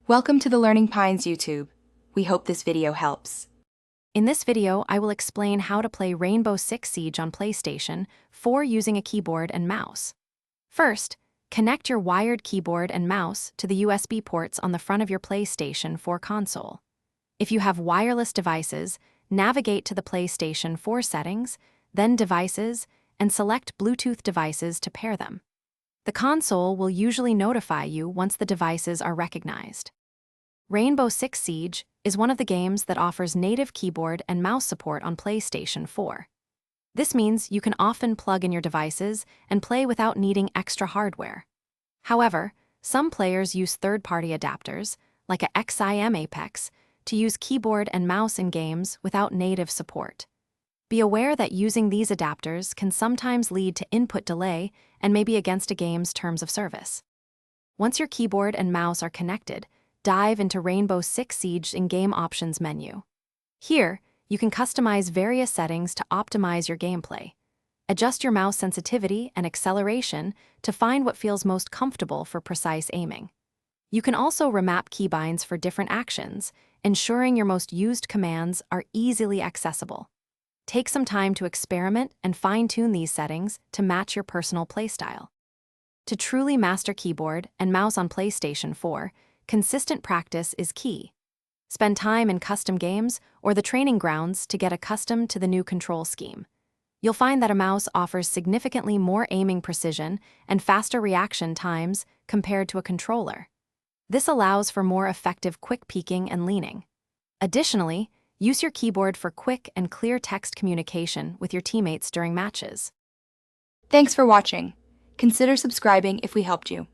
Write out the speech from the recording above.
Welcome to the Learning Pines YouTube. We hope this video helps. In this video, I will explain how to play Rainbow Six Siege on PlayStation 4 using a keyboard and mouse. First, connect your wired keyboard and mouse to the USB ports on the front of your PlayStation 4 console. If you have wireless devices, navigate to the PlayStation 4 settings, then Devices, and select Bluetooth devices to pair them. The console will usually notify you once the devices are recognized. Rainbow Six Siege is one of the games that offers native keyboard and mouse support on PlayStation 4. This means you can often plug in your devices and play without needing extra hardware. However, some players use third-party adapters, like a XIM Apex, to use keyboard and mouse in games without native support. Be aware that using these adapters can sometimes lead to input delay and may be against a game's terms of service. Once your keyboard and mouse are connected, dive into Rainbow Six Siege in Game Options menu. Here, you can customize various settings to optimize your gameplay. Adjust your mouse sensitivity and acceleration to find what feels most comfortable for precise aiming. You can also remap keybinds for different actions, ensuring your most used commands are easily accessible. Take some time to experiment and fine-tune these settings to match your personal playstyle. To truly master keyboard and mouse on PlayStation 4, consistent practice is key. Spend time in custom games or the training grounds to get accustomed to the new control scheme. You'll find that a mouse offers significantly more aiming precision and faster reaction times compared to a controller. This allows for more effective quick peeking and leaning. Additionally, use your keyboard for quick and clear text communication with your teammates during matches. Thanks for watching. Consider subscribing if we helped you.